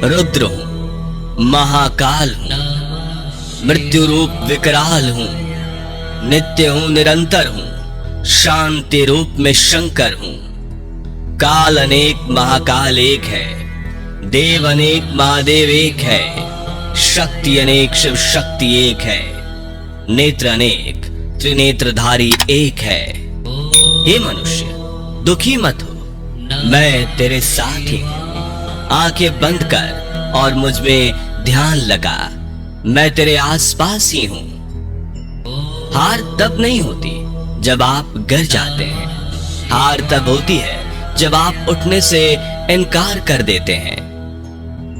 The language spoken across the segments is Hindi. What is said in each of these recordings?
रुद्र हूं, महाकाल हूं, मृत्यु रूप विकराल हूं, नित्य हूं, निरंतर हूं, शांति रूप में शंकर हूं। काल अनेक महाकाल एक है, देव अनेक महादेव एक है, शक्ति अनेक शिव शक्ति एक है, नेत्र अनेक त्रिनेत्रधारी एक है। हे मनुष्य, दुखी मत हो, मैं तेरे साथ ही हूं। आंखें बंद कर और मुझ में ध्यान लगा, मैं तेरे आसपास ही हूं। हार तब नहीं होती जब आप गिर जाते हैं, हार तब होती है जब आप उठने से इनकार कर देते हैं।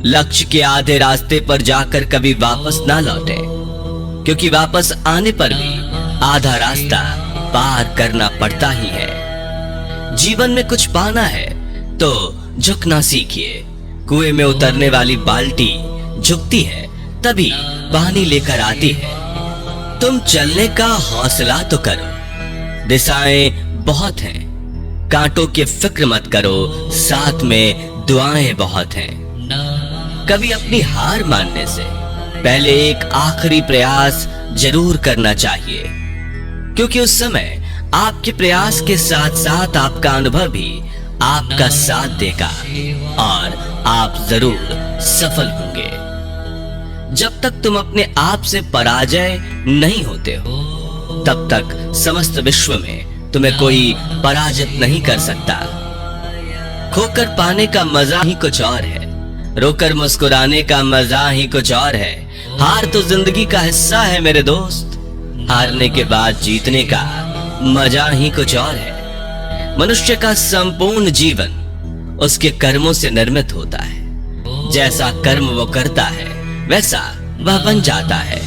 लक्ष्य के आधे रास्ते पर जाकर कभी वापस ना लौटे, क्योंकि वापस आने पर भी आधा रास्ता पार करना पड़ता ही है। जीवन में कुछ पाना है तो झुकना सीखिए। कुएं में उतरने वाली बाल्टी झुकती है तभी पानी लेकर आती है। तुम चलने का हौसला तो करो, दिशाएं बहुत हैं, कांटों की फिक्र मत करो, साथ में दुआएं बहुत हैं। कभी अपनी हार मानने से पहले एक आखिरी प्रयास जरूर करना चाहिए, क्योंकि उस समय आपके प्रयास के साथ साथ आपका अनुभव भी आपका साथ देगा और आप जरूर सफल होंगे। जब तक तुम अपने आप से पराजय नहीं होते हो, तब तक समस्त विश्व में तुम्हें कोई पराजित नहीं कर सकता। खोकर पाने का मजा ही कुछ और है, रोकर मुस्कुराने का मजा ही कुछ और है। हार तो जिंदगी का हिस्सा है मेरे दोस्त, हारने के बाद जीतने का मजा ही कुछ और है। मनुष्य का संपूर्ण जीवन उसके कर्मों से निर्मित होता है। जैसा कर्म वो करता है वैसा वह बन जाता है।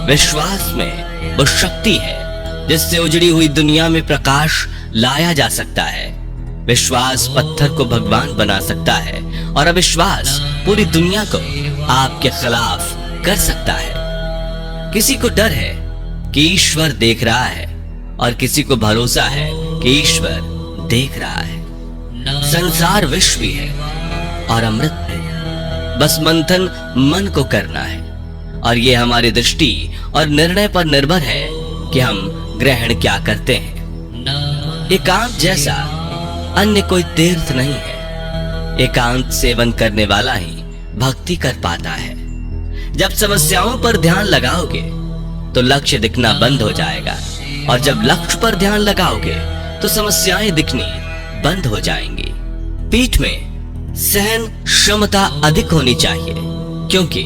विश्वास में वो शक्ति है जिससे उजड़ी हुई दुनिया में प्रकाश लाया जा सकता है। विश्वास पत्थर को भगवान बना सकता है और अविश्वास पूरी दुनिया को आपके खिलाफ कर सकता है। किसी को डर है कि ईश्वर देख रहा है और किसी को भरोसा है कि ईश्वर देख रहा है। संसार विष भी है और अमृत भी, बस मंथन मन को करना है और ये हमारी दृष्टि और निर्णय पर निर्भर है कि हम ग्रहण क्या करते हैं। एकांत जैसा अन्य कोई तीर्थ नहीं है, एकांत सेवन करने वाला ही भक्ति कर पाता है। जब समस्याओं पर ध्यान लगाओगे तो लक्ष्य दिखना बंद हो जाएगा और जब लक्ष्य पर ध्यान लगाओगे तो समस्याएं दिखनी बंद हो जाएंगी। पीठ में सहन क्षमता अधिक होनी चाहिए, क्योंकि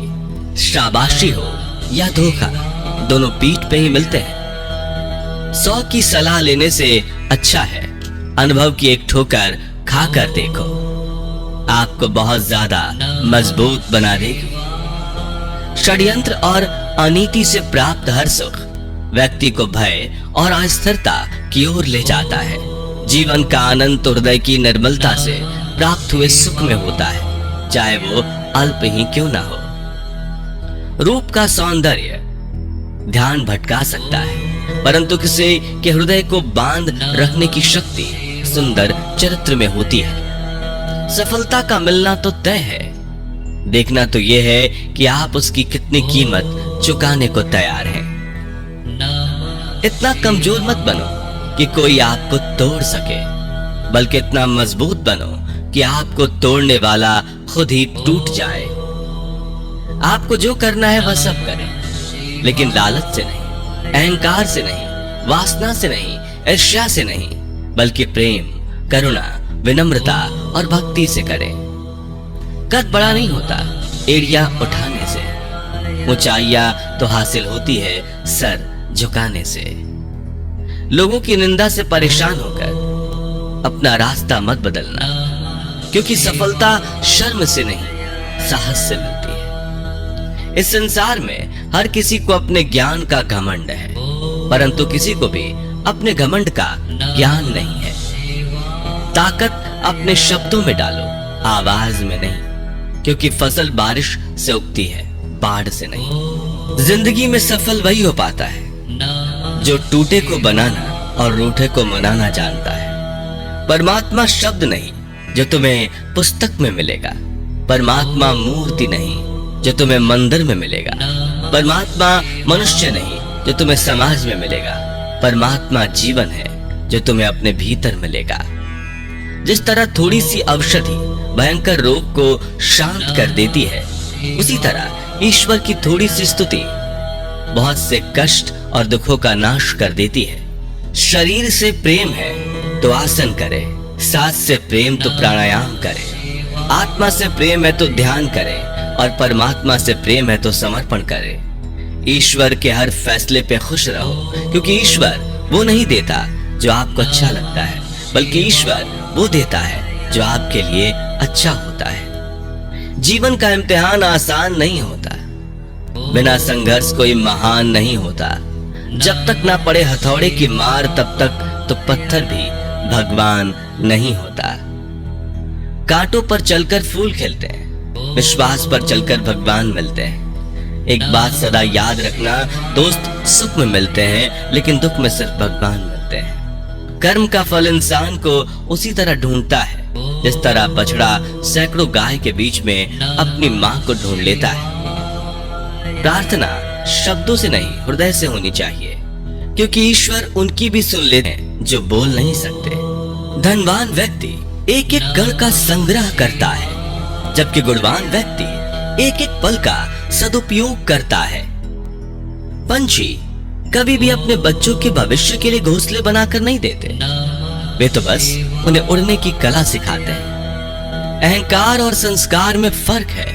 शाबाशी हो या धोखा दोनों पीठ पे ही मिलते हैं। 100 की सलाह लेने से अच्छा है अनुभव की एक ठोकर खाकर देखो, आपको बहुत ज्यादा मजबूत बना देगी। षड्यंत्र और अनीति से प्राप्त हर सुख व्यक्ति को भय और अस्थिरता की ओर ले जाता है। जीवन का आनंद हृदय की निर्मलता से प्राप्त हुए सुख में होता है, चाहे वो अल्प ही क्यों ना हो। रूप का सौंदर्य ध्यान भटका सकता है, परंतु किसी के हृदय को बांध रखने की शक्ति सुंदर चरित्र में होती है। सफलता का मिलना तो तय है, देखना तो यह है कि आप उसकी कितनी कीमत चुकाने को तैयार हैं। इतना कमजोर मत बनो कि कोई आपको तोड़ सके, बल्कि इतना मजबूत बनो कि आपको तोड़ने वाला खुद ही टूट जाए। आपको जो करना है वह सब करें, लेकिन लालच से नहीं, अहंकार से नहीं, वासना से नहीं, ईर्ष्या से नहीं, बल्कि प्रेम, करुणा, विनम्रता और भक्ति से करें। कद बड़ा नहीं होता एड़ियां उठाने से, ऊंचाइयां तो हासिल होती है सर झुकाने से। लोगों की निंदा से परेशान होकर अपना रास्ता मत बदलना, क्योंकि सफलता शर्म से नहीं साहस से मिलती है। इस संसार में हर किसी को अपने ज्ञान का घमंड है, परंतु किसी को भी अपने घमंड का ज्ञान नहीं है। ताकत अपने शब्दों में डालो, आवाज में नहीं, क्योंकि फसल बारिश से उगती है, बाढ़ से नहीं। जिंदगी में सफल वही हो पाता है जो टूटे को बनाना और रूठे को मनाना जानता है। परमात्मा शब्द नहीं जो तुम्हें पुस्तक में मिलेगा, परमात्मा मूर्ति नहीं जो तुम्हें मंदिर में मिलेगा। परमात्मा मनुष्य नहीं जो तुम्हें समाज में मिलेगा। परमात्मा जीवन है जो तुम्हें अपने भीतर मिलेगा। जिस तरह थोड़ी सी औषधि भयंकर रोग को शांत कर देती है, उसी तरह ईश्वर की थोड़ी सी स्तुति बहुत से कष्ट और दुखों का नाश कर देती है। शरीर से प्रेम है तो आसन करे, सांस से प्रेम तो प्राणायाम करे, आत्मा से प्रेम है तो ध्यान करे और परमात्मा से प्रेम है तो समर्पण करे। ईश्वर के हर फैसले पे खुश रहो, क्योंकि ईश्वर वो नहीं देता जो आपको अच्छा लगता है, बल्कि ईश्वर वो देता है जो आपके लिए अच्छा होता है। जीवन का इम्तिहान आसान नहीं होता, बिना संघर्ष कोई महान नहीं होता। जब तक ना पड़े हथौड़े की मार, तब तक तो पत्थर भी भगवान नहीं होता। कांटों पर चलकर फूल खिलते हैं, विश्वास पर चलकर भगवान मिलते हैं। एक बात सदा याद रखना, दोस्त सुख में मिलते हैं लेकिन दुख में सिर्फ भगवान मिलते हैं। कर्म का फल इंसान को उसी तरह ढूंढता है जिस तरह बछड़ा सैकड़ों गाय के बीच में अपनी मां को ढूंढ लेता है। प्रार्थना शब्दों से नहीं, हृदय से होनी चाहिए, क्योंकि ईश्वर उनकी भी सुन लेते हैं जो बोल नहीं सकते। धनवान व्यक्ति एक एक कण का संग्रह करता है, जबकि गुणवान व्यक्ति एक एक पल का सदुपयोग करता है। पंछी कभी भी अपने बच्चों के भविष्य के लिए घोंसले बनाकर नहीं देते, वे तो बस उन्हें उड़ने की कला सिखाते हैं। अहंकार और संस्कार में फर्क है।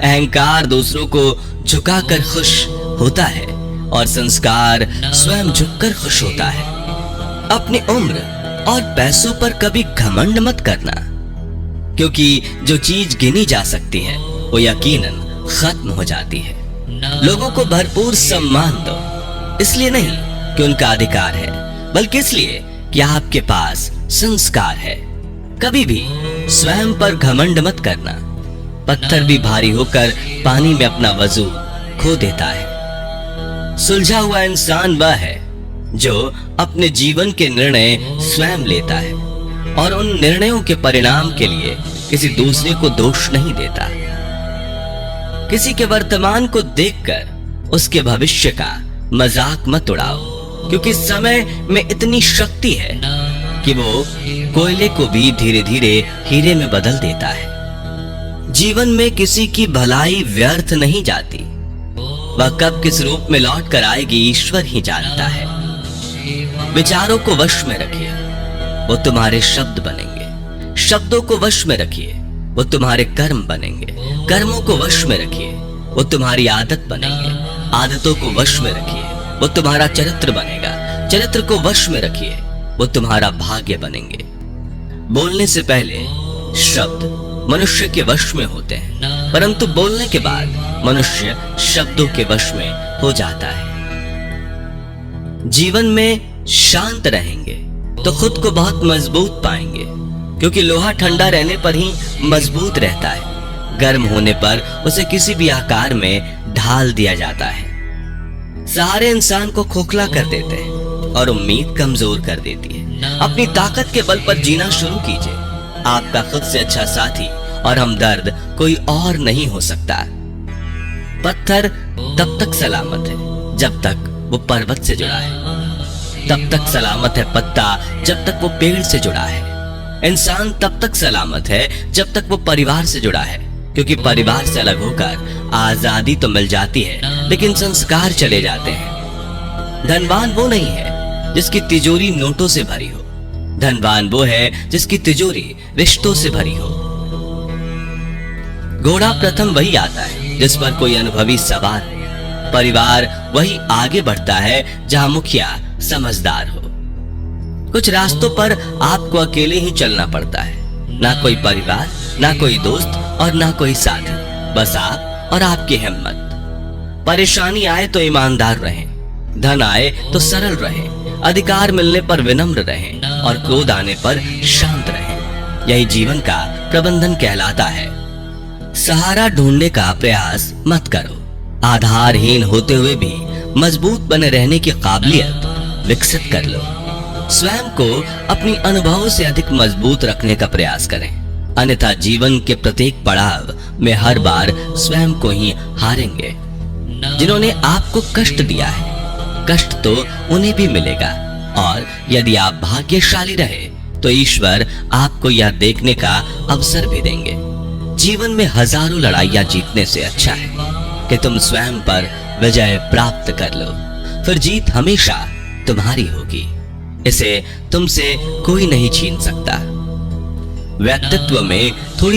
अहंकार दूसरों को झुकाकर खुश होता है और संस्कार स्वयं झुककर खुश होता है। अपनी उम्र और पैसों पर कभी घमंड मत करना, क्योंकि जो चीज गिनी जा सकती है वो यकीनन खत्म हो जाती है। लोगों को भरपूर सम्मान दो, इसलिए नहीं कि उनका अधिकार है, बल्कि इसलिए कि आपके पास संस्कार है। कभी भी स्वयं पर घमंड मत करना। पत्थर भी भारी होकर पानी में अपना वजूद खो देता है। सुलझा हुआ इंसान वह है जो अपने जीवन के निर्णय स्वयं लेता है और उन निर्णयों के परिणाम के लिए किसी दूसरे को दोष नहीं देता। किसी के वर्तमान को देखकर उसके भविष्य का मजाक मत उड़ाओ, क्योंकि समय में इतनी शक्ति है कि वो कोयले को भी धीरे धीरे हीरे में बदल देता है। जीवन में किसी की भलाई व्यर्थ नहीं जाती, वह कब किस रूप में लौट कर आएगी ईश्वर ही जानता है। विचारों को वश में रखिए, वो तुम्हारे शब्द बनेंगे। शब्दों को वश में रखिए, वो तुम्हारे कर्म बनेंगे। कर्मों को वश में रखिए, वो तुम्हारी आदत बनेंगे। आदतों को वश में रखिए, वो तुम्हारा चरित्र बनेगा। चरित्र को वश में रखिए, वो तुम्हारा भाग्य बनेंगे। बोलने से पहले शब्द मनुष्य के वश में होते हैं, परंतु बोलने के बाद मनुष्य शब्दों के वश में हो जाता है। जीवन में शांत रहेंगे तो खुद को बहुत मजबूत पाएंगे, क्योंकि लोहा ठंडा रहने पर ही मजबूत रहता है। गर्म होने पर उसे किसी भी आकार में ढाल दिया जाता है। सहारे इंसान को खोखला कर देते हैं और उम्मीद कमजोर कर देती है। अपनी ताकत के बल पर जीना शुरू कीजिए। आपका खुद से अच्छा साथी और हमदर्द कोई और नहीं हो सकता। पत्थर तब तक सलामत है जब तक वो पर्वत से जुड़ा है। तब तक सलामत है पत्ता जब तक वो पेड़ से जुड़ा है। इंसान तब तक सलामत है जब तक वो परिवार से जुड़ा है, क्योंकि परिवार से अलग होकर आजादी तो मिल जाती है, लेकिन संस्कार चले जाते हैं। धनवान वो नहीं है जिसकी तिजोरी नोटों से भरी हो। धनवान वो है जिसकी तिजोरी रिश्तों से भरी हो। घोड़ा प्रथम वही आता है जिस पर कोई अनुभवी सवार हो। परिवार वही आगे बढ़ता है जहां मुखिया समझदार हो। कुछ रास्तों पर आपको अकेले ही चलना पड़ता है। ना कोई परिवार, ना कोई दोस्त और ना कोई साथी, बस आप और आपकी हिम्मत। परेशानी आए तो ईमानदार रहें, धन आए तो सरल रहें, अधिकार मिलने पर विनम्र रहें और क्रोध आने पर शांत रहें। यही जीवन का प्रबंधन कहलाता है। सहारा ढूंढने का प्रयास मत करो। आधारहीन होते हुए भी मजबूत बने रहने की काबिलियत विकसित कर लो। स्वयं को अपनी अनुभवों से अधिक मजबूत रखने का प्रयास करें। अन्यथा जीवन के प्रत्येक पड़ाव में हर बार स्वयं को ही हारेंगे। जिन्होंने आपको कष्ट दिया है, कष्ट तो उन्हें भी मिलेगा, और यदि आप भाग्यशाली रहे तो ईश्वर आपको यह देखने का अवसर भी देंगे। जीवन में हजारों लड़ाइयां जीतने से अच्छा है कि तुम स्वयं पर विजय प्राप्त कर लो, फिर जीत हमेशा तुम्हारी होगी। इसे तुमसे कोई नहीं छीन सकता। व्यक्तित्व में थोड़ी